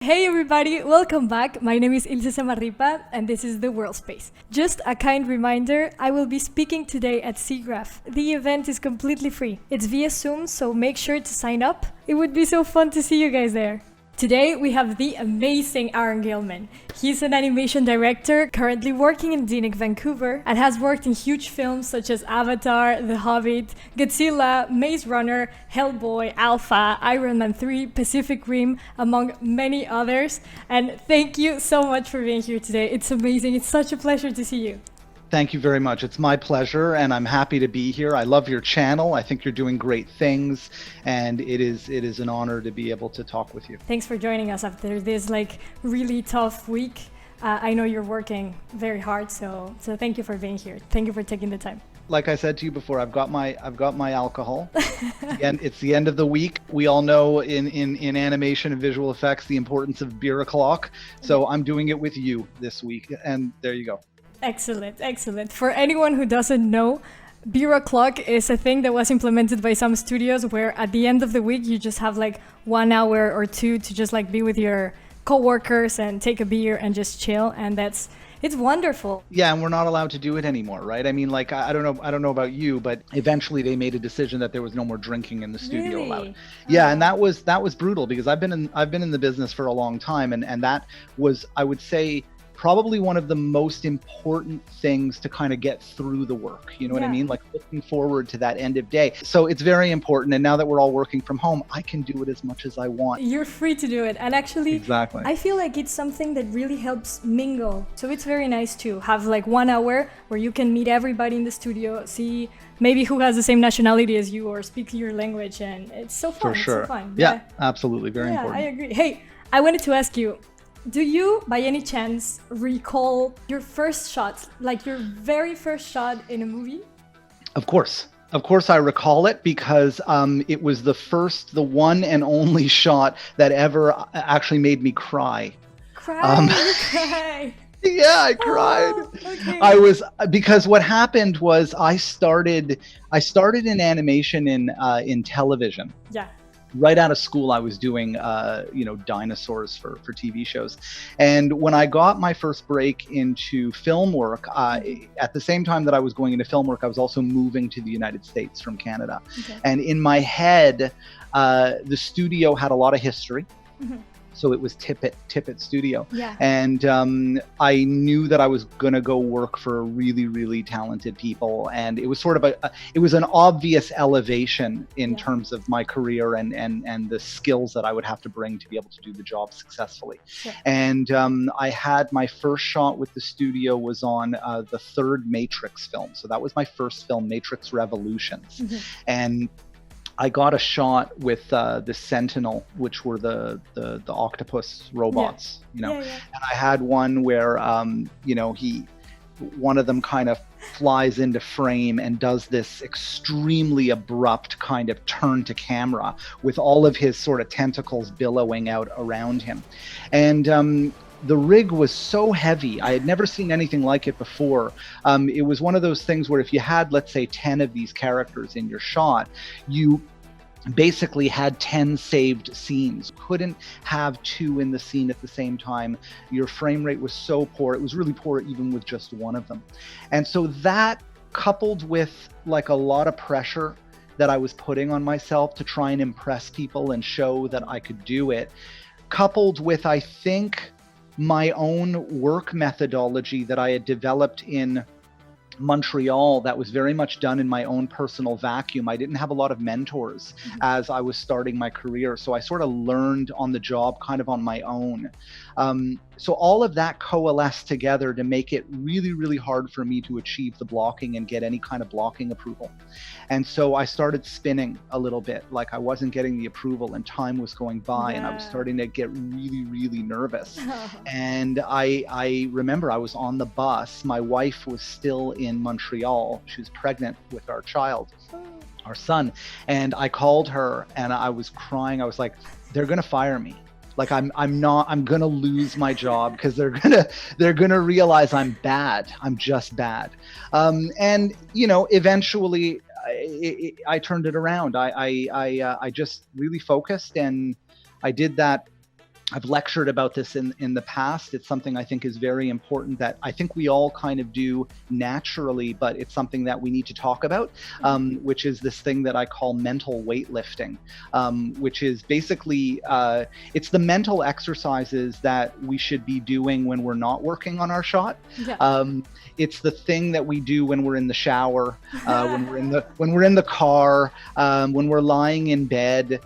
Hey everybody, welcome back. My name is Ilse Zamarripa and this is the Worldspace. Just a kind reminder, I will be speaking today at SIGGRAPH. The event is completely free. It's via Zoom, so make sure to sign up. It would be so fun to see you guys there. Today we have the amazing Aaron Gilman. He's an animation director currently working in DNEG Vancouver and has worked in huge films such as Avatar, The Hobbit, Godzilla, Maze Runner, Hellboy, Alpha, Iron Man 3, Pacific Rim, among many others. And thank you so much for being here today. It's amazing. It's such a pleasure to see you. Thank you very much. It's my pleasure, and I'm happy to be here. I love your channel. I think you're doing great things, and it is an honor to be able to talk with you. Thanks for joining us after this really tough week. I know you're working very hard, so thank you for being here. Thank you for taking the time. Like I said to you before, I've got my alcohol. And it's the end of the week. We all know in animation and visual effects the importance of beer o'clock. So I'm doing it with you this week, and there you go. Excellent, excellent. For anyone who doesn't know, beer o'clock is a thing that was implemented by some studios where at the end of the week you just have 1 hour or two to just be with your coworkers and take a beer and just chill, and it's wonderful. Yeah, and we're not allowed to do it anymore, right? I mean, I don't know about you, but eventually they made a decision that there was no more drinking in the studio Really? allowed. Yeah, and that was brutal because I've been in the business for a long time, and that was, I would say, probably one of the most important things to kind of get through the work. You know what I mean? Looking forward to that end of day. So it's very important. And now that we're all working from home, I can do it as much as I want. You're free to do it. And actually, exactly. I feel like it's something that really helps mingle. So it's very nice to have 1 hour where you can meet everybody in the studio, see maybe who has the same nationality as you or speak your language. And it's so fun. For sure. It's so fun. Yeah, absolutely. Very important. I agree. Hey, I wanted to ask you, do you, by any chance, recall your first shot, your very first shot in a movie? Of course, I recall it because it was the one and only shot that ever actually made me cry. Cry? Yeah, I cried. Okay. Because what happened was I started in animation in television. Yeah. Right out of school, I was doing, dinosaurs for TV shows. And when I got my first break into film work, at the same time that I was going into film work, I was also moving to the United States from Canada. Okay. And in my head, the studio had a lot of history. Mm-hmm. So it was Tippett Studio. Yeah. And I knew that I was going to go work for really, really talented people. And it was sort of it was an obvious elevation in terms of my career and the skills that I would have to bring to be able to do the job successfully. Sure. And I had my first shot with the studio was on the third Matrix film. So that was my first film, Matrix Revolutions. Mm-hmm. And I got a shot with the Sentinel, which were the octopus robots, And I had one where, one of them kind of flies into frame and does this extremely abrupt kind of turn to camera with all of his sort of tentacles billowing out around him. And the rig was so heavy. I had never seen anything like it before. It was one of those things where if you had, let's say, 10 of these characters in your shot, you basically had 10 saved scenes. Couldn't have 2 in the scene at the same time. Your frame rate was so poor. It was really poor even with just one of them. And so that, coupled with a lot of pressure that I was putting on myself to try and impress people and show that I could do it, coupled with, I think, my own work methodology that I had developed in Montreal that was very much done in my own personal vacuum. I didn't have a lot of mentors as I was starting my career, so I sort of learned on the job kind of on my own. So all of that coalesced together to make it really, really hard for me to achieve the blocking and get any kind of blocking approval. And so I started spinning a little bit, I wasn't getting the approval and time was going by and I was starting to get really, really nervous. And I remember I was on the bus. My wife was still in Montreal. She was pregnant with our child, our son. And I called her and I was crying. I was like, they're going to fire me. I'm gonna lose my job because they're gonna realize I'm bad. I'm just bad. And eventually I turned it around. I just really focused and I did that I've lectured about this in the past. It's something I think is very important that I think we all kind of do naturally, but it's something that we need to talk about, which is this thing that I call mental weightlifting, which is basically, it's the mental exercises that we should be doing when we're not working on our shot. Yeah. It's the thing that we do when we're in the shower, when we're in the car, when we're lying in bed.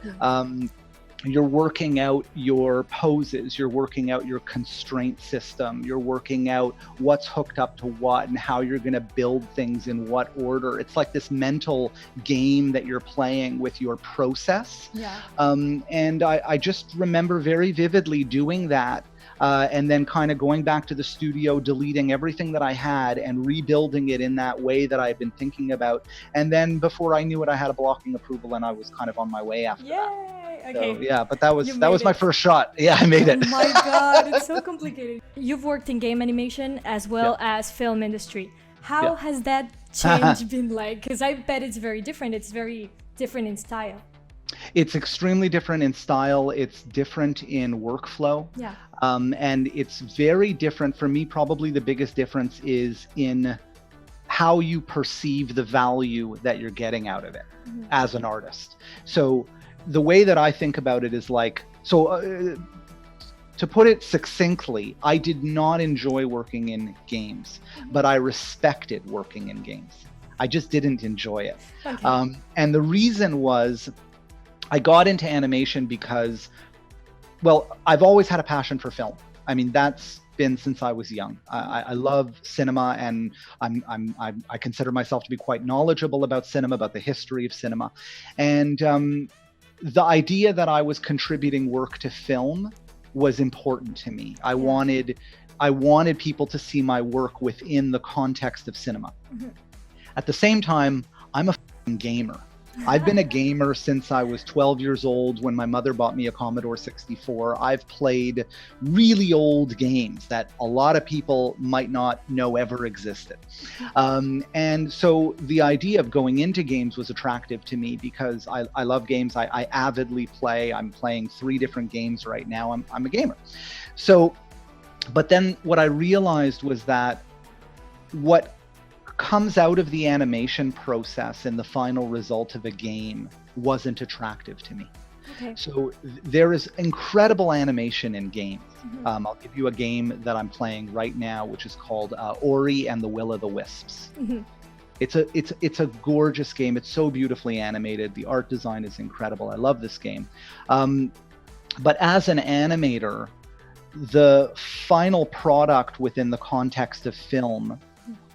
You're working out your poses, you're working out your constraint system, you're working out what's hooked up to what and how you're going to build things in what order. It's like this mental game that you're playing with your process. Yeah. And I just remember very vividly doing that. And then kind of going back to the studio, deleting everything that I had and rebuilding it in that way that I had been thinking about. And then before I knew it, I had a blocking approval and I was kind of on my way after that. Okay. So, yeah, but that was my first shot. Yeah, I made it. Oh my God, it's so complicated. You've worked in game animation as well as film industry. How has that change been like? Because I bet it's very different. It's very different in style. It's extremely different in style. It's different in workflow. Yeah. And it's very different. For me, probably the biggest difference is in how you perceive the value that you're getting out of it as an artist. So the way that I think about it is like, to put it succinctly, I did not enjoy working in games, but I respected working in games. I just didn't enjoy it. Okay. And the reason was I got into animation because, well, I've always had a passion for film. I mean, that's been since I was young. I love cinema, and I consider myself to be quite knowledgeable about cinema, about the history of cinema. And the idea that I was contributing work to film was important to me. I wanted people to see my work within the context of cinema. At the same time, I'm a gamer. I've been a gamer since I was 12 years old when my mother bought me a Commodore 64. I've played really old games that a lot of people might not know ever existed. And so the idea of going into games was attractive to me because I love games. I avidly play. I'm playing 3 different games right now. I'm a gamer. So, but then what I realized was that what comes out of the animation process and the final result of a game wasn't attractive to me. Okay. So there is incredible animation in games. I'll give you a game that I'm playing right now, which is called Ori and the Will of the Wisps. It's a gorgeous game. It's so beautifully animated. The art design is incredible. I love this game. But as an animator, the final product within the context of film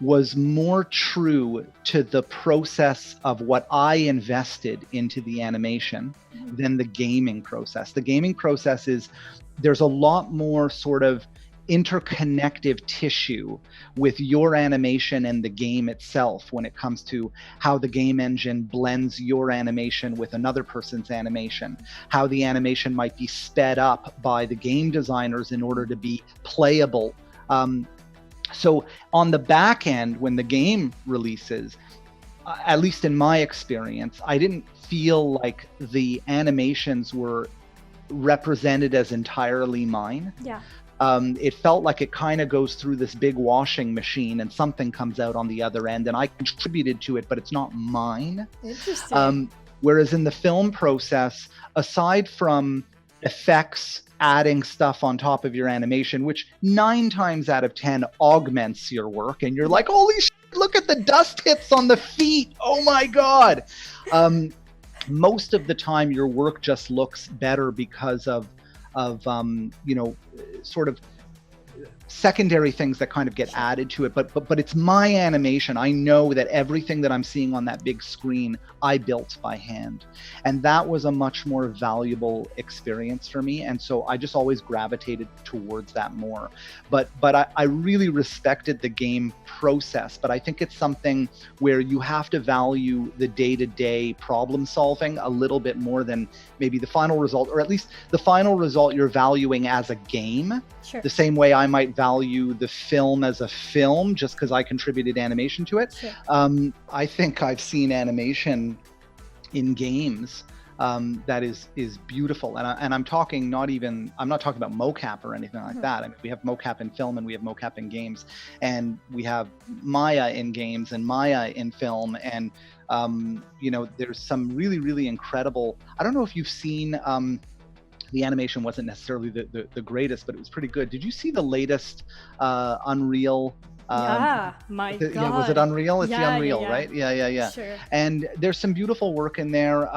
was more true to the process of what I invested into the animation than the gaming process. The gaming process there's a lot more sort of interconnective tissue with your animation and the game itself when it comes to how the game engine blends your animation with another person's animation, how the animation might be sped up by the game designers in order to be playable. So on the back end, when the game releases, at least in my experience, I didn't feel like the animations were represented as entirely mine. Yeah. It felt like it kind of goes through this big washing machine and something comes out on the other end, and I contributed to it, but it's not mine. Interesting. Whereas in the film process, aside from effects, adding stuff on top of your animation, which 9 times out of 10 augments your work, and you're like, holy shit, look at the dust hits on the feet, oh my God. Most of the time your work just looks better because of sort of secondary things that kind of get added to it, but it's my animation. I know that everything that I'm seeing on that big screen I built by hand, and that was a much more valuable experience for me, and so I just always gravitated towards that more. But I really respected the game process, but I think it's something where you have to value the day-to-day problem solving a little bit more than maybe the final result, or at least the final result you're valuing as a game. Sure. The same way I might value the film as a film just because I contributed animation to it. Sure. I think I've seen animation in games that is beautiful. And I'm talking I'm not talking about mocap or anything like that. I mean, we have mocap in film and we have mocap in games, and we have Maya in games and Maya in film, and there's some really, really incredible. I don't know if you've seen. The animation wasn't necessarily the greatest, but it was pretty good. Did you see the latest Unreal? My God. Yeah, was it Unreal? It's the Unreal, right? Yeah. Sure. And there's some beautiful work in there,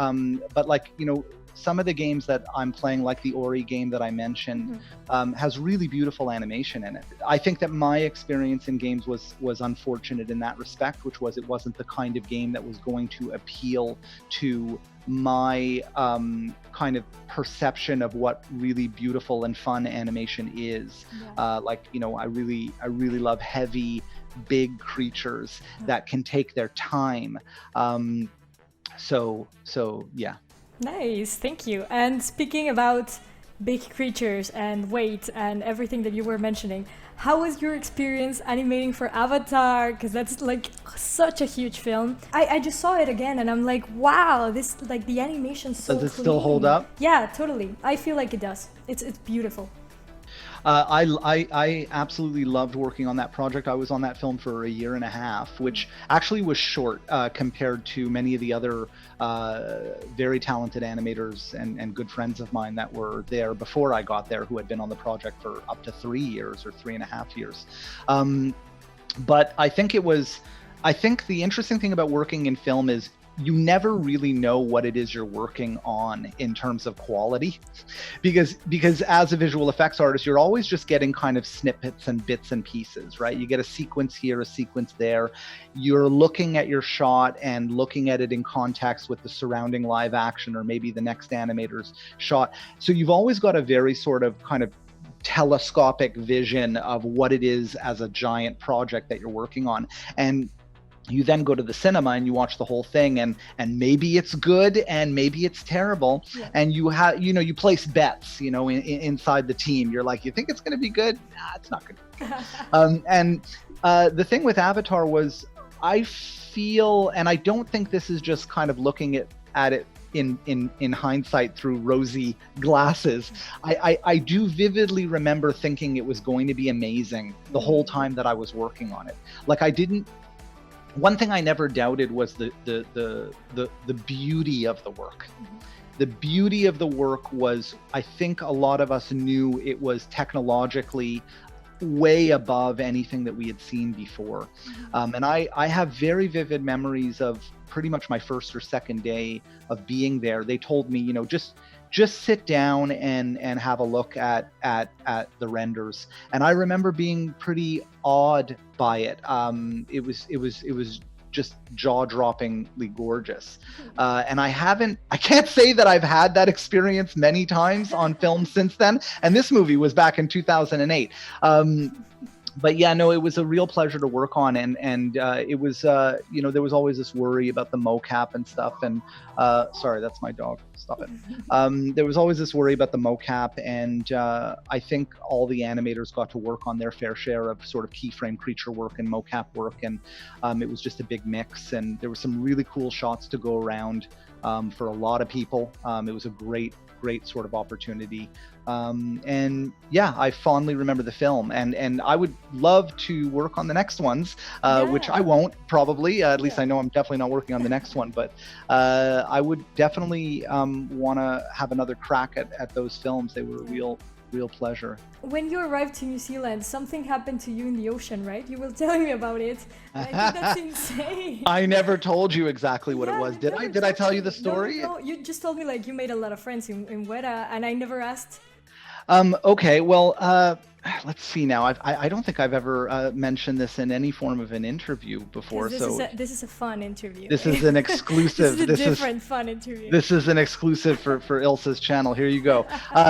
but some of the games that I'm playing, like the Ori game that I mentioned, has really beautiful animation in it. I think that my experience in games was unfortunate in that respect, which was it wasn't the kind of game that was going to appeal to my kind of perception of what really beautiful and fun animation is. I really love heavy, big creatures that can take their time. So yeah. Nice, thank you. And speaking about big creatures and weight and everything that you were mentioning, how was your experience animating for Avatar? Because that's like such a huge film. I just saw it again and I'm like, wow, this like the animation's so Does it clean. still hold up? Yeah, totally. I feel like it does. It's beautiful. I absolutely loved working on that project. I was on that film for a year and a half, which actually was short compared to many of the other very talented animators and good friends of mine that were there before I got there, who had been on the project for up to 3 years or 3.5 years. But I think the interesting thing about working in film is you never really know what it is you're working on in terms of quality, because as a visual effects artist, you're always just getting kind of snippets and bits and pieces, right? You get a sequence here, a sequence there. You're looking at your shot and looking at it in context with the surrounding live action or maybe the next animator's shot. So you've always got a very sort of kind of telescopic vision of what it is as a giant project that you're working on. And you then go to the cinema and you watch the whole thing, and maybe it's good and maybe it's terrible. And you have, you place bets, inside the team. You're like, you think it's going to be good? Nah, it's not going to be good. And the thing with Avatar was, I feel, and I don't think this is just kind of looking at it in hindsight through rosy glasses. I do vividly remember thinking it was going to be amazing the whole time that I was working on it. Like one thing I never doubted was the beauty of the work. The beauty of the work was, I think a lot of us knew it was technologically way above anything that we had seen before. And I have very vivid memories of pretty much my first or second day of being there. They told me, just sit down and have a look at the renders. And I remember being pretty awed by it. It was just jaw-droppingly gorgeous. And I can't say that I've had that experience many times on film since then. And this movie was back in 2008. But yeah, no, it was a real pleasure to work on, and it was there was always this worry about the mocap and stuff. And sorry, that's my dog. Stop it. There was always this worry about the mocap, and I think all the animators got to work on their fair share of sort of keyframe creature work and mocap work, and it was just a big mix. And there were some really cool shots to go around for a lot of people. It was a great sort of opportunity. And yeah, I fondly remember the film, and I would love to work on the next ones, which I won't probably, at least I know I'm definitely not working on the next one, but I would definitely want to have another crack at those films. They were a real pleasure. When you arrived to New Zealand, something happened to you in the ocean, right? You were telling me about it. I think that's insane. I never told you exactly what it was. Did I tell you the story? No, you just told me like you made a lot of friends in Weta, and I never asked. Okay, well, let's see now. I don't think I've ever mentioned this in any form of an interview before. This is a fun interview. This is an exclusive. This is a different fun interview. This is an exclusive for Ilse's channel. Here you go.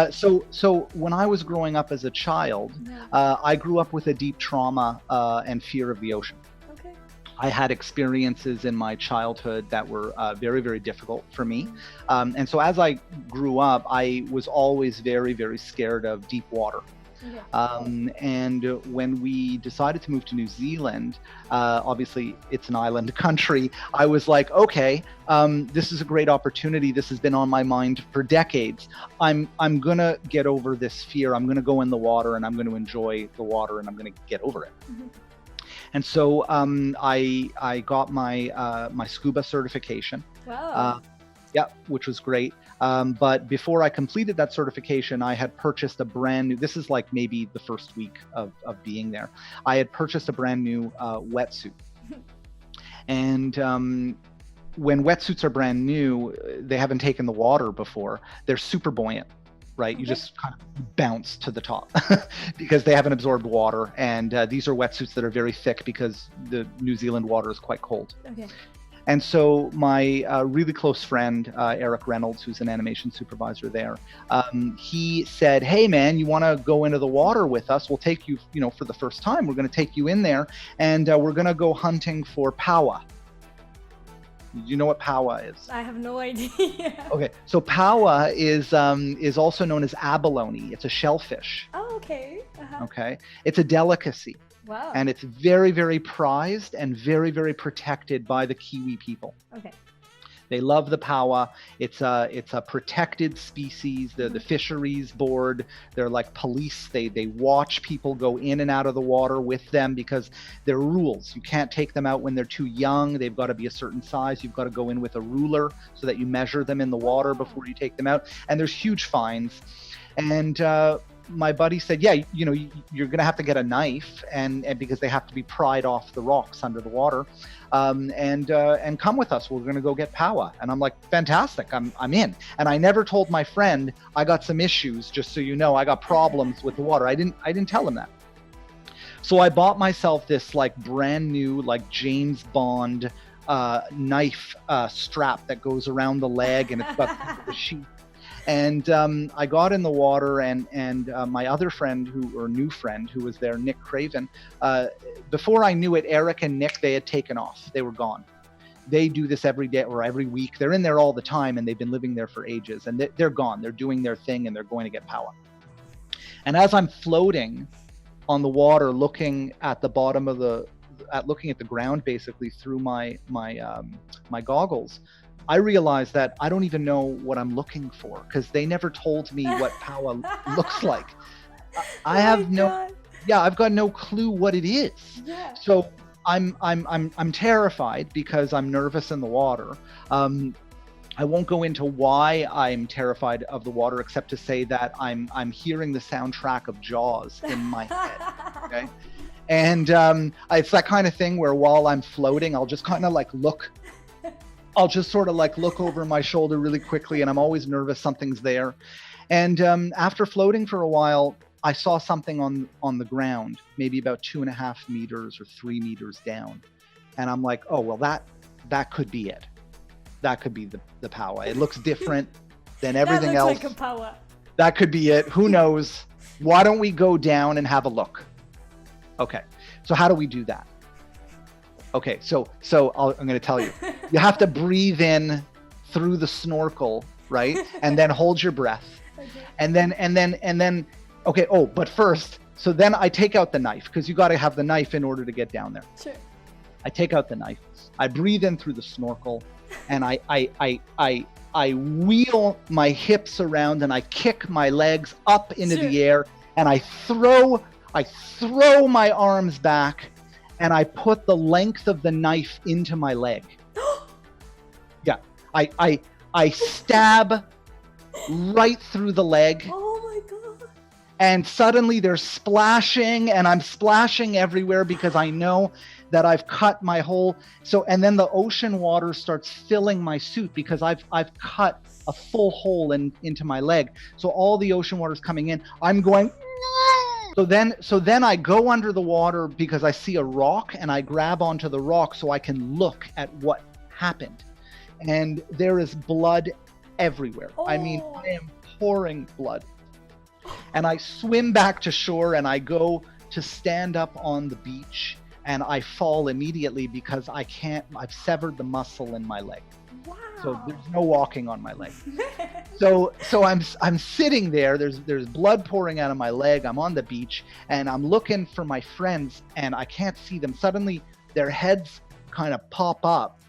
So when I was growing up as a child, I grew up with a deep trauma and fear of the ocean. I had experiences in my childhood that were very, very difficult for me. And so as I grew up, I was always very, very scared of deep water. And when we decided to move to New Zealand, obviously it's an island country, I was like, okay, this is a great opportunity. This has been on my mind for decades. I'm gonna get over this fear. I'm gonna go in the water and I'm gonna enjoy the water and I'm gonna get over it. And so I got my scuba certification. Wow. Yeah, which was great. But before I completed that certification, I had purchased a brand new, this is like maybe the first week of being there, I had purchased a brand new wetsuit. And when wetsuits are brand new, they haven't taken the water before, they're super buoyant, right? You just kind of bounce to the top because they haven't absorbed water. And these are wetsuits that are very thick because the New Zealand water is quite cold. Okay. And so my really close friend, Eric Reynolds, who's an animation supervisor there, he said, hey man, you want to go into the water with us? We'll take you, for the first time, we're going to take you in there and we're going to go hunting for paua. Do you know what paua is? I have no idea. Okay, so paua is also known as abalone. It's a shellfish. Oh, okay. Okay, it's a delicacy. Wow. And it's very, very prized and very, very protected by the Kiwi people. Okay. They love the paua. It's a protected species. The fisheries board, they're like police. They watch people go in and out of the water with them because there are rules. You can't take them out when they're too young. They've got to be a certain size. You've got to go in with a ruler so that you measure them in the water before you take them out. And there's huge fines. And my buddy said, yeah, you're going to have to get a knife and because they have to be pried off the rocks under the water, and come with us. We're going to go get paua. And I'm like, fantastic. I'm in. And I never told my friend I got some issues, just so you know, I got problems with the water. I didn't tell him that. So I bought myself this like brand new, like James Bond knife strap that goes around the leg and it's got the sheath. And I got in the water and my other friend new friend who was there, Nick Craven, before I knew it, Eric and Nick, they had taken off. They were gone. They do this every day or every week. They're in there all the time and they've been living there for ages and they're gone. They're doing their thing and they're going to get paua. And as I'm floating on the water, looking at the bottom of looking at the ground basically through my goggles, I realized that I don't even know what I'm looking for because they never told me what paua looks like. I've got no clue what it is. Yeah. So I'm terrified because I'm nervous in the water. I won't go into why I'm terrified of the water except to say that I'm hearing the soundtrack of Jaws in my head. Okay. And it's that kind of thing where while I'm floating, I'll just kind of like look. I'll just sort of like look over my shoulder really quickly and I'm always nervous something's there. And after floating for a while, I saw something on the ground, maybe about 2.5 meters or 3 meters down. And I'm like, oh, well, that could be it. That could be the paua. It looks different than everything else. That looks like a paua. That could be it. Who knows? Why don't we go down and have a look? Okay, so how do we do that? Okay, so I'm going to tell you. You have to breathe in through the snorkel, right? And then hold your breath. Okay. And then okay, oh, but first, so then I take out the knife because you got to have the knife in order to get down there. Sure. I take out the knife. I breathe in through the snorkel and I wheel my hips around and I kick my legs up into the air and I throw my arms back. And I put the length of the knife into my leg. Yeah, I stab right through the leg. Oh my God. And suddenly there's splashing and I'm splashing everywhere because I know that I've cut my whole, and then the ocean water starts filling my suit because I've cut a full hole into my leg. So all the ocean water is coming in. I'm going, So then I go under the water because I see a rock and I grab onto the rock so I can look at what happened. And there is blood everywhere. Oh. I mean, I am pouring blood. And I swim back to shore and I go to stand up on the beach and I fall immediately because I've severed the muscle in my leg. So Wow. there's no walking on my leg. So I'm sitting there. There's blood pouring out of my leg. I'm on the beach and I'm looking for my friends and I can't see them. Suddenly their heads kind of pop up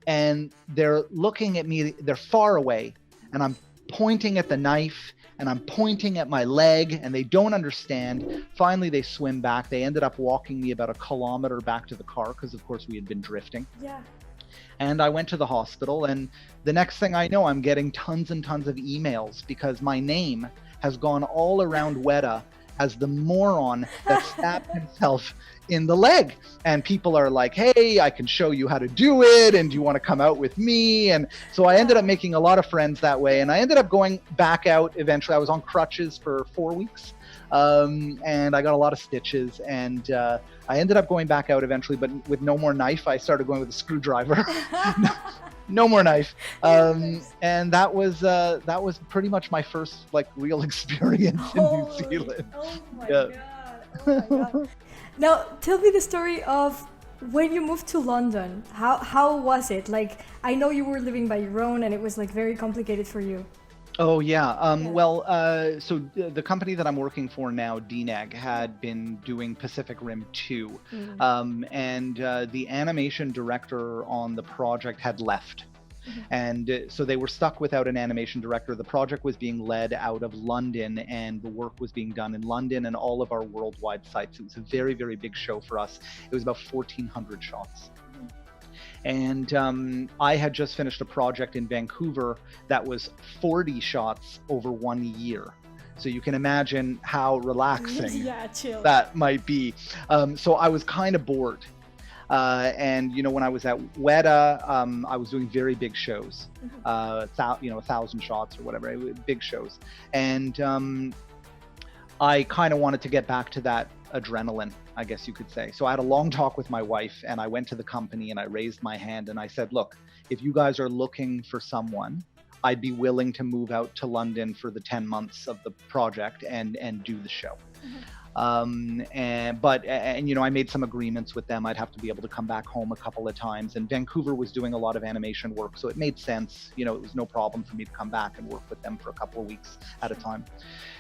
and they're looking at me. They're far away and I'm pointing at the knife and I'm pointing at my leg and they don't understand. Finally, they swim back. They ended up walking me about 1 kilometer back to the car because of course we had been drifting. Yeah. And I went to the hospital and the next thing I know, I'm getting tons and tons of emails because my name has gone all around Weta as the moron that stabbed himself in the leg. And people are like, hey, I can show you how to do it. And do you want to come out with me? And so I ended up making a lot of friends that way. And I ended up going back out eventually. I was on crutches for 4 weeks. And I got a lot of stitches and I ended up going back out eventually, but with no more knife. I started going with a screwdriver. No more knife. And that was pretty much my first like real experience in New Zealand. Oh my God. Oh my God. Now tell me the story of when you moved to London. How was it? Like, I know you were living by your own and it was like very complicated for you. Oh yeah. Well, so the company that I'm working for now, DNEG, had been doing Pacific Rim 2, and the animation director on the project had left. And so they were stuck without an animation director. The project was being led out of London and the work was being done in London and all of our worldwide sites. It was a very, very big show for us. It was about 1,400 shots. And I had just finished a project in Vancouver that was 40 shots over 1 year. So you can imagine how relaxing that might be. So I was kind of bored. And when I was at Weta, I was doing very big shows, 1,000 shots or whatever, big shows. And I kind of wanted to get back to that adrenaline, I guess you could say. So I had a long talk with my wife and I went to the company and I raised my hand and I said, look, if you guys are looking for someone, I'd be willing to move out to London for the 10 months of the project and do the show. But I made some agreements with them. I'd have to be able to come back home a couple of times, and Vancouver was doing a lot of animation work, so it made sense. It was no problem for me to come back and work with them for a couple of weeks at a time.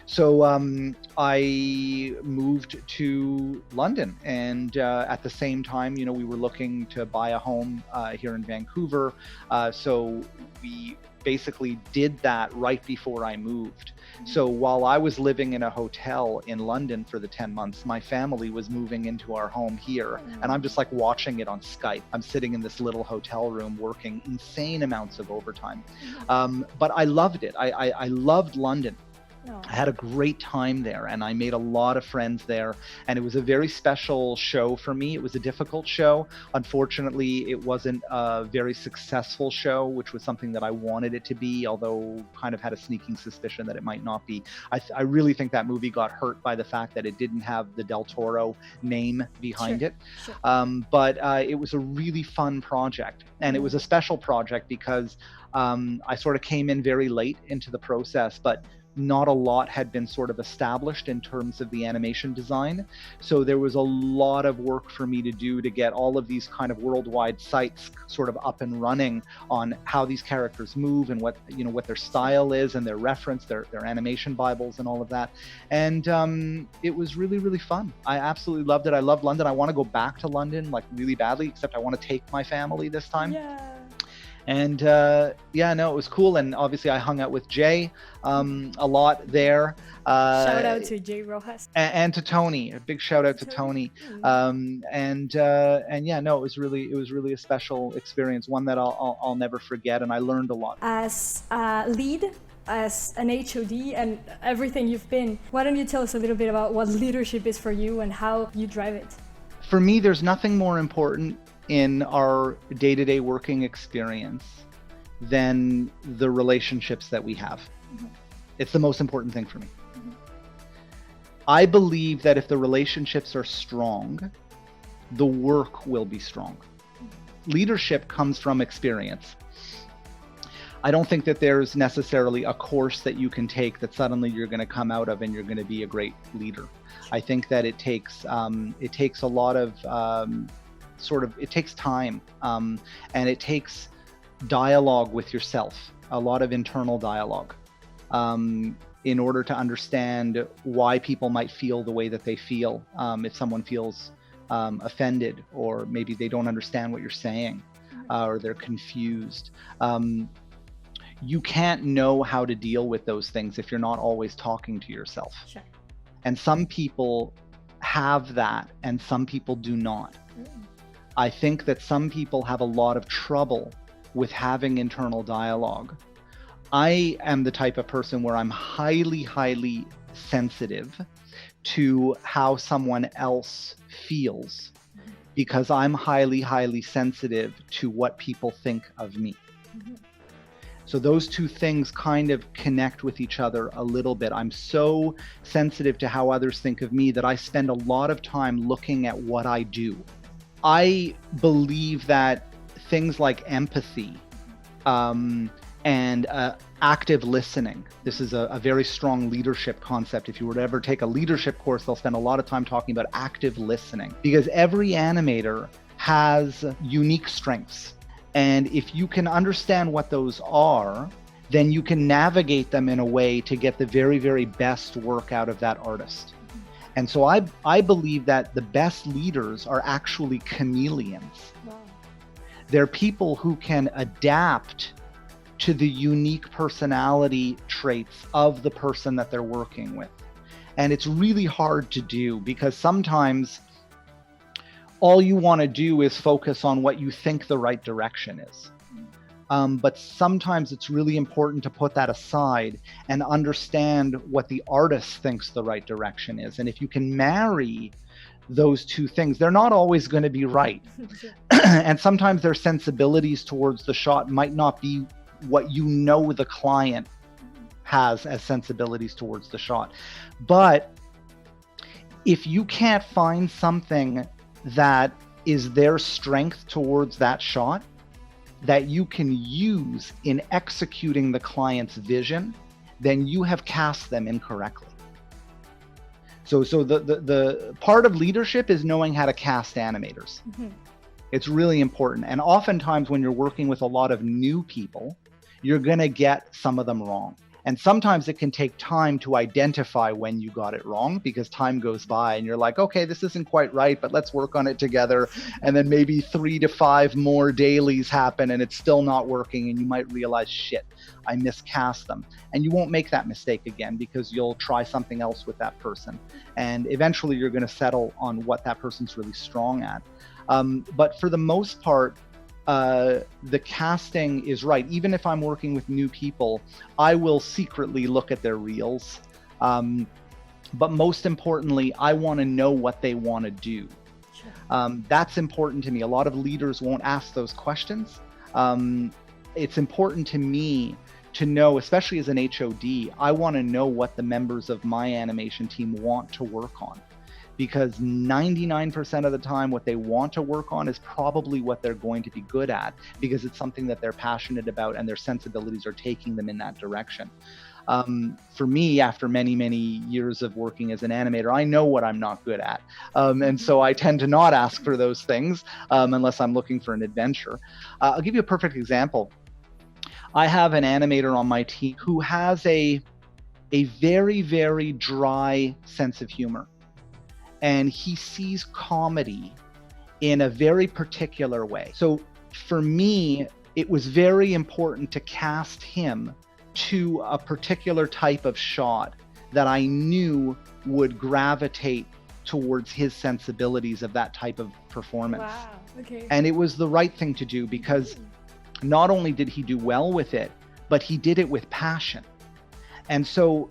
So I moved to London, and at the same time, we were looking to buy a home here in Vancouver. So we basically did that right before I moved. So while I was living in a hotel in London for the 10 months, my family was moving into our home here. And I'm just like watching it on Skype. I'm sitting in this little hotel room working insane amounts of overtime. But I loved it. I loved London. I had a great time there and I made a lot of friends there, and it was a very special show for me. It was a difficult show. Unfortunately, it wasn't a very successful show, which was something that I wanted it to be, although kind of had a sneaking suspicion that it might not be. I really think that movie got hurt by the fact that it didn't have the Del Toro name behind it. But it was a really fun project, and it was a special project because I sort of came in very late into the process, but not a lot had been sort of established in terms of the animation design. So there was a lot of work for me to do to get all of these kind of worldwide sites sort of up and running on how these characters move and what their style is and their reference, their animation Bibles and all of that. And it was really, really fun. I absolutely loved it. I love London. I want to go back to London like really badly, except I want to take my family this time. And it was cool. And obviously I hung out with Jay a lot there. Shout out to Jay Rojas. And to Tony. A big shout out to Tony. It was really a special experience, one that I'll never forget, and I learned a lot. As a lead, as an HOD and everything you've been, why don't you tell us a little bit about what leadership is for you and how you drive it? For me, there's nothing more important in our day-to-day working experience than the relationships that we have. It's the most important thing for me. I believe that if the relationships are strong, the work will be strong. Leadership comes from experience. I don't think that there's necessarily a course that you can take that suddenly you're going to come out of and you're going to be a great leader. I think that it takes a lot of it takes time, and it takes dialogue with yourself, a lot of internal dialogue, in order to understand why people might feel the way that they feel. If someone feels offended, or maybe they don't understand what you're saying, or they're confused. You can't know how to deal with those things if you're not always talking to yourself. Sure. And some people have that and some people do not. I think that some people have a lot of trouble with having internal dialogue. I am the type of person where I'm highly sensitive to how someone else feels, because I'm highly sensitive to what people think of me. So those two things kind of connect with each other a little bit. I'm so sensitive to how others think of me that I spend a lot of time looking at what I do. I believe that things like empathy and active listening, this is a very strong leadership concept. If you were to ever take a leadership course, they'll spend a lot of time talking about active listening, because every animator has unique strengths. And if you can understand what those are, then you can navigate them in a way to get the very best work out of that artist. And so I believe that the best leaders are actually chameleons. Wow. They're people who can adapt to the unique personality traits of the person that they're working with. And it's really hard to do, because sometimes all you want to do is focus on what you think the right direction is. But sometimes it's really important to put that aside and understand what the artist thinks the right direction is. And if you can marry those two things, they're not always going to be right. And sometimes their sensibilities towards the shot might not be what you know the client has as sensibilities towards the shot. But if you can't find something that is their strength towards that shot that you can use in executing the client's vision, then you have cast them incorrectly. So the part of leadership is knowing how to cast animators. It's really important. And oftentimes when you're working with a lot of new people, you're going to get some of them wrong. And sometimes it can take time to identify when you got it wrong, because time goes by and you're like, okay, this isn't quite right, but let's work on it together. And then maybe 3 to 5 more dailies happen and it's still not working. And you might realize, shit, I miscast them. And you won't make that mistake again, because you'll try something else with that person. And eventually you're going to settle on what that person's really strong at. But for the most part, the casting is right. Even if I'm working with new people, I will secretly look at their reels. But most importantly, I want to know what they want to do. Sure. That's important to me. A lot of leaders won't ask those questions. It's important to me to know, especially as an HOD, I want to know what the members of my animation team want to work on. Because 99% of the time, what they want to work on is probably what they're going to be good at, because it's something that they're passionate about and their sensibilities are taking them in that direction. For me, after many years of working as an animator, I know what I'm not good at. And so I tend to not ask for those things unless I'm looking for an adventure. I'll give you a perfect example. I have an animator on my team who has a very dry sense of humor. And he sees comedy in a very particular way. So for me, it was very important to cast him to a particular type of shot that I knew would gravitate towards his sensibilities of that type of performance. Wow, okay. And it was the right thing to do, because not only did he do well with it, but he did it with passion. And so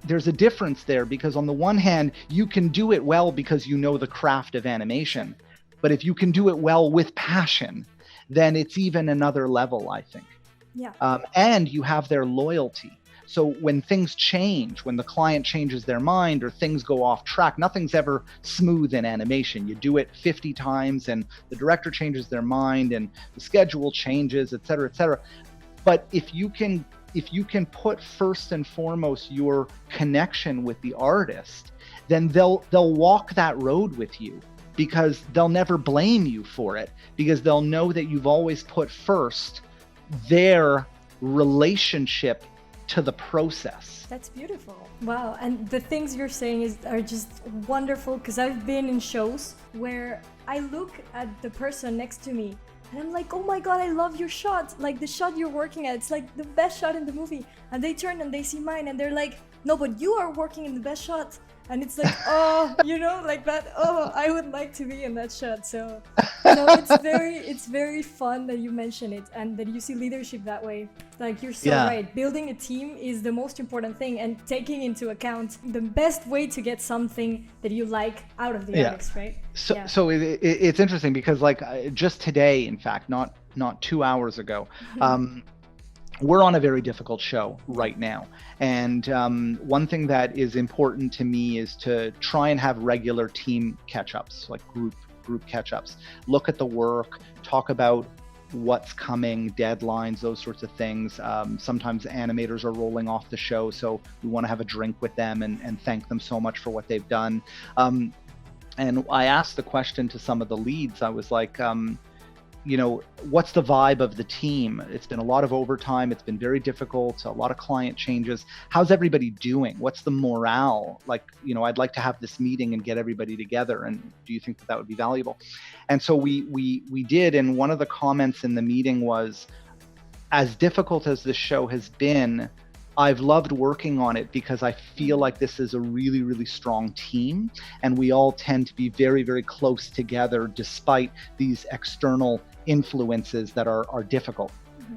there's a difference there, because on the one hand, you can do it well because you know the craft of animation. But if you can do it well with passion, then it's even another level, I think. Yeah. And you have their loyalty. So when things change, when the client changes their mind or things go off track, nothing's ever smooth in animation. You do it 50 times and the director changes their mind and the schedule changes, et cetera, et cetera. But if you can put first and foremost your connection with the artist, then they'll walk that road with you, because they'll never blame you for it, because they'll know that you've always put first their relationship to the process. That's beautiful. Wow, and the things you're saying are just wonderful, because I've been in shows where I look at the person next to me and I'm like, oh my god, I love your shot. Like the shot you're working at, it's like the best shot in the movie. And they turn and they see mine and they're like, no, but you are working in the best shot. And it's like, oh, like that. Oh, I would like to be in that shot. So, it's very fun that you mention it and that you see leadership that way. Like, you're so right. Building a team is the most important thing, and taking into account the best way to get something that you like out of the artist, right? So it's interesting because, like, just today, in fact, not 2 hours ago, we're on a very difficult show right now. And one thing that is important to me is to try and have regular team catch-ups, like group catch-ups. Look at the work, talk about what's coming, deadlines, those sorts of things. Sometimes animators are rolling off the show, so we want to have a drink with them and thank them so much for what they've done. And I asked the question to some of the leads. I was like, what's the vibe of the team? It's been a lot of overtime. It's been very difficult. A lot of client changes. How's everybody doing? What's the morale? Like, I'd like to have this meeting and get everybody together. And do you think that would be valuable? And so we did. And one of the comments in the meeting was, as difficult as this show has been, I've loved working on it because I feel like this is a really, really strong team, and we all tend to be very, very close together despite these external influences that are difficult. Mm-hmm.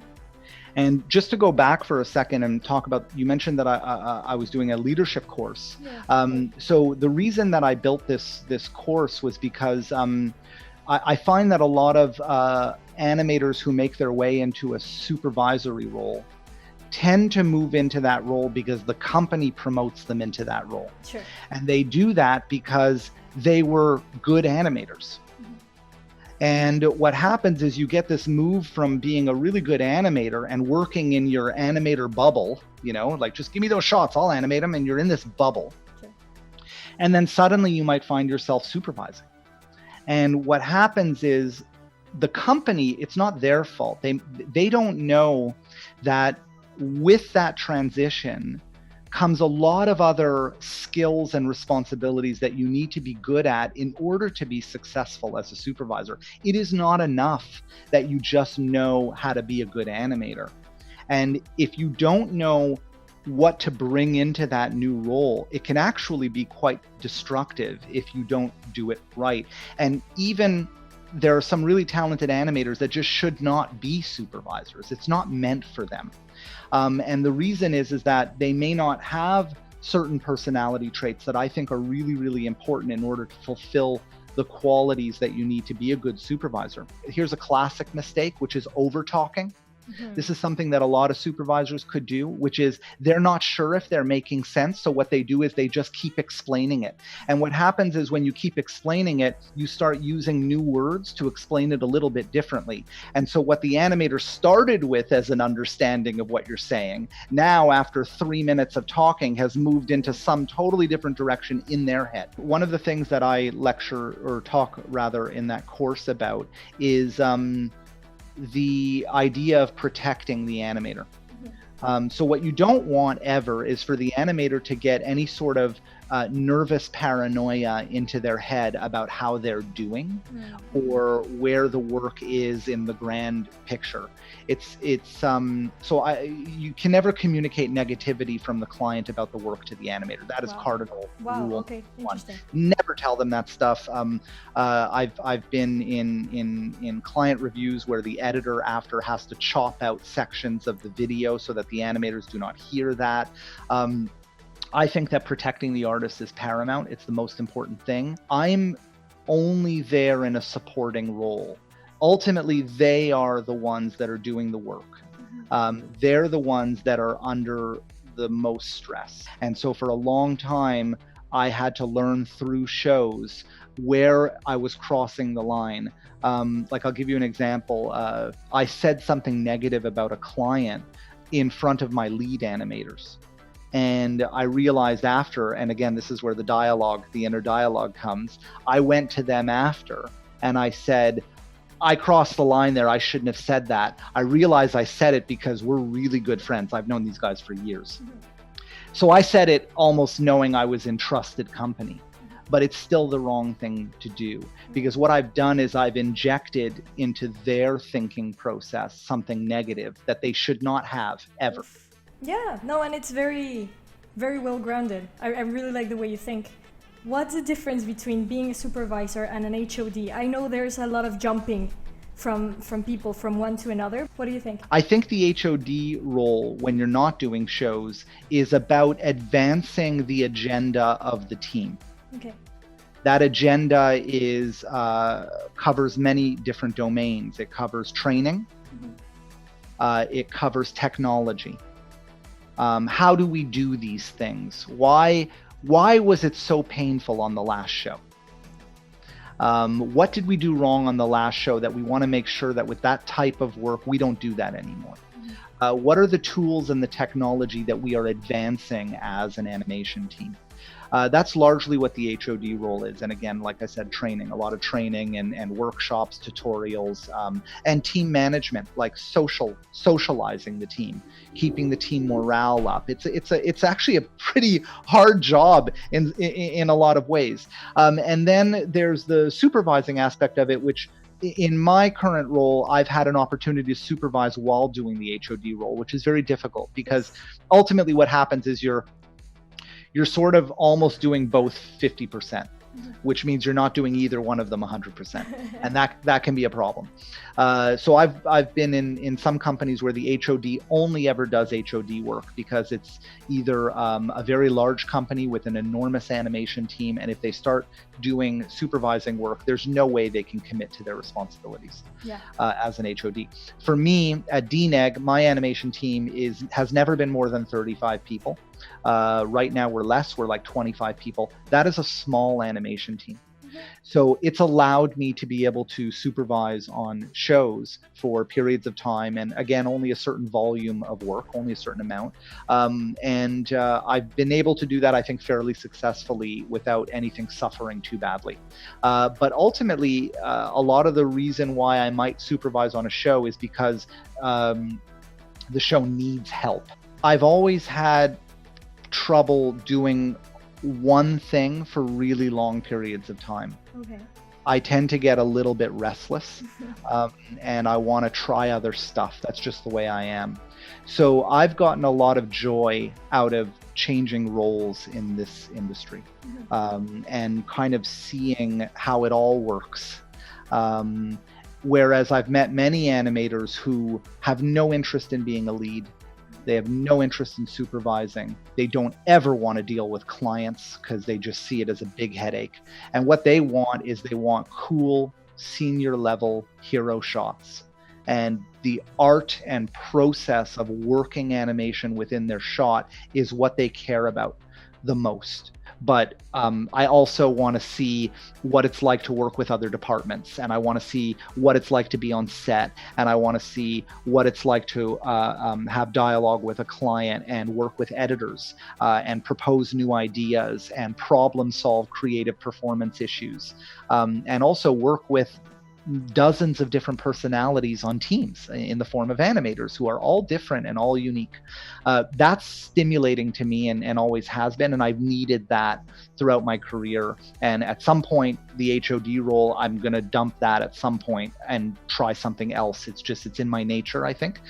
And just to go back for a second and talk about, you mentioned that I was doing a leadership course. Yeah. So the reason that I built this course was because I find that a lot of animators who make their way into a supervisory role tend to move into that role because the company promotes them into that role. Sure. And they do that because they were good animators. Mm-hmm. And what happens is you get this move from being a really good animator and working in your animator bubble, like, just give me those shots, I'll animate them, and you're in this bubble. Sure. And then suddenly you might find yourself supervising. And what happens is the company, it's not their fault. They don't know that with that transition comes a lot of other skills and responsibilities that you need to be good at in order to be successful as a supervisor. It is not enough that you just know how to be a good animator. And if you don't know what to bring into that new role, it can actually be quite destructive if you don't do it right. And even there are some really talented animators that just should not be supervisors. It's not meant for them. And the reason is that they may not have certain personality traits that I think are really, really important in order to fulfill the qualities that you need to be a good supervisor. Here's a classic mistake, which is over-talking. Mm-hmm. This is something that a lot of supervisors could do, which is they're not sure if they're making sense. So what they do is they just keep explaining it. And what happens is when you keep explaining it, you start using new words to explain it a little bit differently. And so what the animator started with as an understanding of what you're saying, now after 3 minutes of talking has moved into some totally different direction in their head. One of the things that I lecture or talk rather in that course about is the idea of protecting the animator. So what you don't want ever is for the animator to get any sort of nervous paranoia into their head about how they're doing or where the work is in the grand picture. You can never communicate negativity from the client about the work to the animator. That is cardinal rule. Okay, interesting. Never tell them that stuff. I've been in client reviews where the editor after has to chop out sections of the video so that the animators do not hear that. I think that protecting the artist is paramount. It's the most important thing. I'm only there in a supporting role. Ultimately, they are the ones that are doing the work. They're the ones that are under the most stress. And so for a long time, I had to learn through shows where I was crossing the line. Like, I'll give you an example. I said something negative about a client in front of my lead animators. And I realized after, and again, this is where the inner dialogue comes. I went to them after and I said, I crossed the line there. I shouldn't have said that. I realize I said it because we're really good friends. I've known these guys for years. So I said it almost knowing I was in trusted company, but it's still the wrong thing to do, because what I've done is I've injected into their thinking process something negative that they should not have ever. Yeah, no, and it's very, very well grounded. I really like the way you think. What's the difference between being a supervisor and an HOD? I know there's a lot of jumping from people from one to another. What do you think? I think the HOD role, when you're not doing shows, is about advancing the agenda of the team. Okay. That agenda is covers many different domains. It covers training. It covers technology. How do we do these things? Why was it so painful on the last show? What did we do wrong on the last show that we want to make sure that with that type of work, we don't do that anymore? What are the tools and the technology that we are advancing as an animation team? That's largely what the HOD role is. And again, like I said, training, a lot of training and workshops, tutorials, and team management, like socializing the team, keeping the team morale up. It's actually a pretty hard job in a lot of ways. And then there's the supervising aspect of it, which in my current role, I've had an opportunity to supervise while doing the HOD role, which is very difficult, because ultimately what happens is you're sort of almost doing both 50%, which means you're not doing either one of them 100%. And that can be a problem. So I've been in some companies where the HOD only ever does HOD work, because it's either a very large company with an enormous animation team, and if they start doing supervising work, there's no way they can commit to their responsibilities as an HOD. For me, at DNEG, my animation team has never been more than 35 people. Right now we're less, we're like 25 people. That is a small animation team. So it's allowed me to be able to supervise on shows for periods of time, and again, only a certain volume of work, only a certain amount. And I've been able to do that, I think, fairly successfully without anything suffering too badly. But ultimately, a lot of the reason why I might supervise on a show is because the show needs help. I've always had trouble doing one thing for really long periods of time. Okay. I tend to get a little bit restless, and I want to try other stuff. That's just the way I am. So I've gotten a lot of joy out of changing roles in this industry, and kind of seeing how it all works. Whereas I've met many animators who have no interest in being a lead. They have no interest in supervising. They don't ever want to deal with clients because they just see it as a big headache. And what they want is they want cool, senior level hero shots. And the art and process of working animation within their shot is what they care about the most. But I also want to see what it's like to work with other departments, and I want to see what it's like to be on set, and I want to see what it's like to have dialogue with a client and work with editors and propose new ideas and problem solve creative performance issues, and also work with dozens of different personalities on teams in the form of animators who are all different and all unique. That's stimulating to me and always has been, and I've needed that throughout my career. And at some point, the HOD role, I'm going to dump that at some point and try something else. It's in my nature, I think.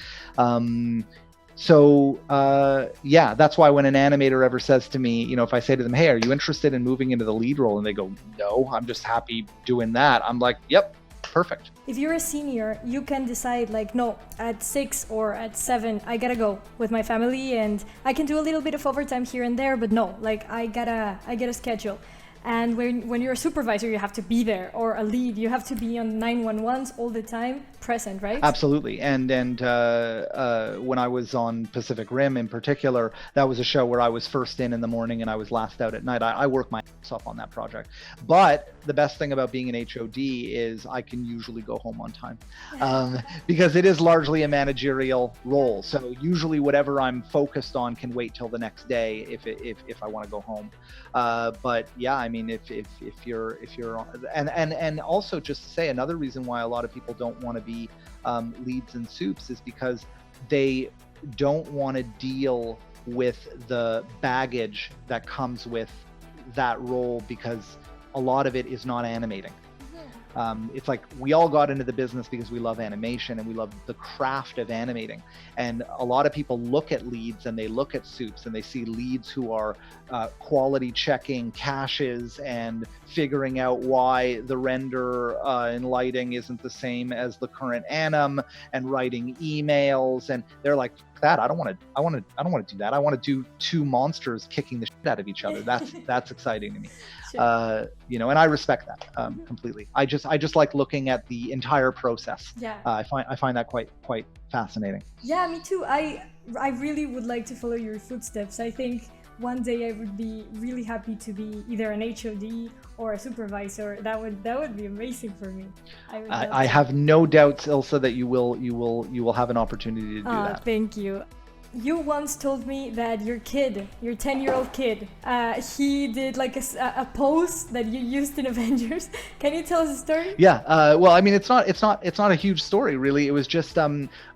So that's why when an animator ever says to me, if I say to them, hey, are you interested in moving into the lead role? And they go, no, I'm just happy doing that. I'm like, yep. Perfect. If you're a senior, you can decide like, no, at 6 or at 7, I gotta go with my family, and I can do a little bit of overtime here and there, but no, like I gotta schedule. And when you're a supervisor, you have to be there, or a lead, you have to be on 911s all the time, present, right? Absolutely. And when I was on Pacific Rim in particular, that was a show where I was first in the morning and I was last out at night. I worked my ass off on that project. But the best thing about being an HOD is I can usually go home on time, because it is largely a managerial role. So usually whatever I'm focused on can wait till the next day if I want to go home. But yeah, mean, if you're and also just to say, another reason why a lot of people don't want to be leads in soups is because they don't want to deal with the baggage that comes with that role, because a lot of it is not animating. It's like we all got into the business because we love animation and we love the craft of animating. And a lot of people look at leads and they look at soups and they see leads who are quality checking caches and figuring out why the render and lighting isn't the same as the current anim, and writing emails, and they're like, that I don't want to do that. I want to do two monsters kicking the shit out of each other. That's exciting to me. Sure. You know, and I respect that completely. I just like looking at the entire process. Yeah. I find that quite fascinating. Yeah, me too. I really would like to follow your footsteps. I think one day I would be really happy to be either an HOD or a supervisor. That would be amazing for me. I have no doubts, Ilse, that you will have an opportunity to do that. Thank you. You once told me that your 10-year-old kid, he did like a pose that you used in Avengers. Can you tell us a story? Yeah. Well, I mean, it's not a huge story, really. It was just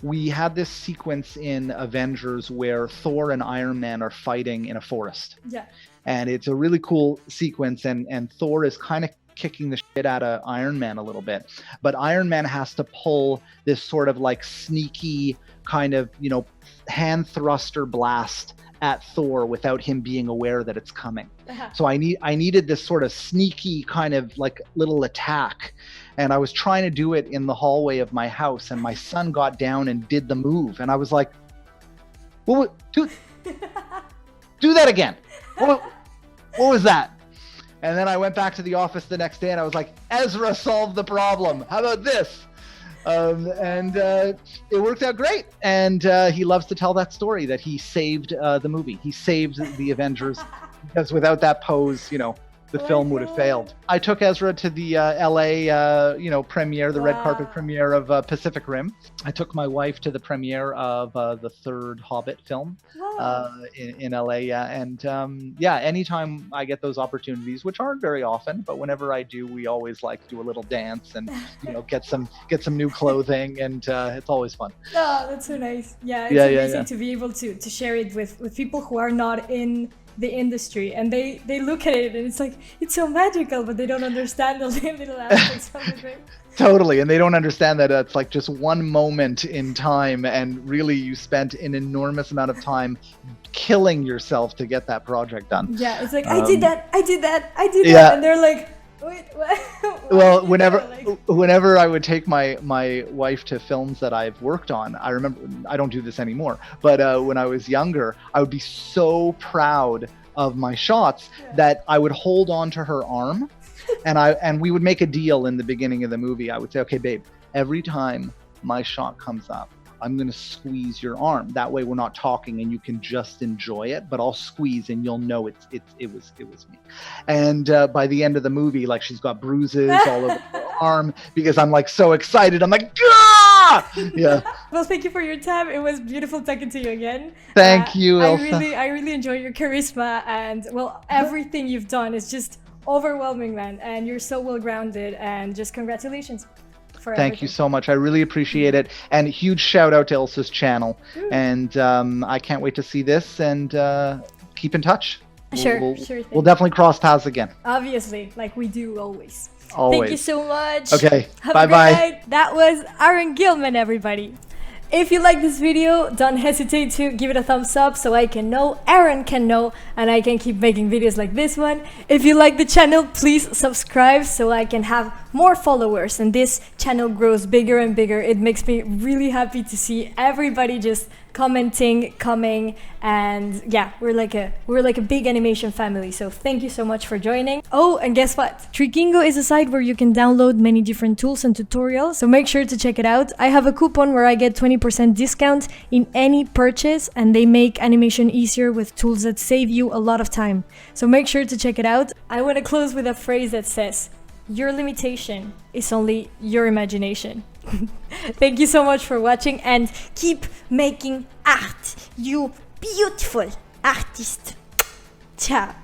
we had this sequence in Avengers where Thor and Iron Man are fighting in a forest. Yeah. And it's a really cool sequence, and Thor is kind of kicking the shit out of Iron Man a little bit, but Iron Man has to pull this sort of like sneaky kind of, you know, hand thruster blast at Thor without him being aware that it's coming. So I needed this sort of sneaky kind of like little attack, and I was trying to do it in the hallway of my house, and my son got down and did the move, and I was like, well, do that again. What was that? And then I went back to the office the next day and I was like, Ezra solved the problem. How about this? It worked out great. And he loves to tell that story, that he saved the movie. He saved the Avengers, because without that pose, you know, the film would have failed. I took Ezra to the LA, premiere, the red carpet premiere of Pacific Rim. I took my wife to the premiere of the third Hobbit film in LA. Anytime I get those opportunities, which aren't very often, but whenever I do, we always like do a little dance and, you know, get some new clothing, and it's always fun. Oh, that's so nice. Yeah, it's amazing to be able to share it with people who are not in the industry, and they look at it and it's like, it's so magical, but they don't understand the little aspects of it, right? Totally. And they don't understand that it's like just one moment in time, and really you spent an enormous amount of time killing yourself to get that project done. Yeah, it's like, I did that, and they're like, wait, what? Well, whenever I would take my wife to films that I've worked on, I remember, I don't do this anymore, but when I was younger, I would be so proud of my shots that I would hold on to her arm, and we would make a deal in the beginning of the movie. I would say, okay, babe, every time my shot comes up, I'm going to squeeze your arm. That way we're not talking and you can just enjoy it, but I'll squeeze and you'll know it was me. And by the end of the movie, like, she's got bruises all over her arm because I'm like so excited. I'm like, ah! Yeah. Well, thank you for your time. It was beautiful talking to you again. Thank you, Ilse. I really enjoy your charisma, and well, everything you've done is just overwhelming, man. And you're so well grounded, and just congratulations. Thank you so much. I really appreciate it. And huge shout out to Ilse's channel. Ooh. And I can't wait to see this, and keep in touch. Sure. We'll definitely cross paths again. Obviously, like we do always. Always. Thank you so much. Okay. Bye-bye. That was Aaron Gilman, everybody. If you like this video, don't hesitate to give it a thumbs up so I can know, Aaron can know, and I can keep making videos like this one. If you like the channel, please subscribe so I can have more followers and this channel grows bigger and bigger. It makes me really happy to see everybody just commenting, coming, and yeah, we're like a big animation family. So thank you so much for joining. Oh, and guess what? Trikingo is a site where you can download many different tools and tutorials, so make sure to check it out. I have a coupon where I get 20% discount in any purchase, and they make animation easier with tools that save you a lot of time. So make sure to check it out. I want to close with a phrase that says, your limitation is only your imagination. Thank you so much for watching, and keep making art, you beautiful artist. Ciao.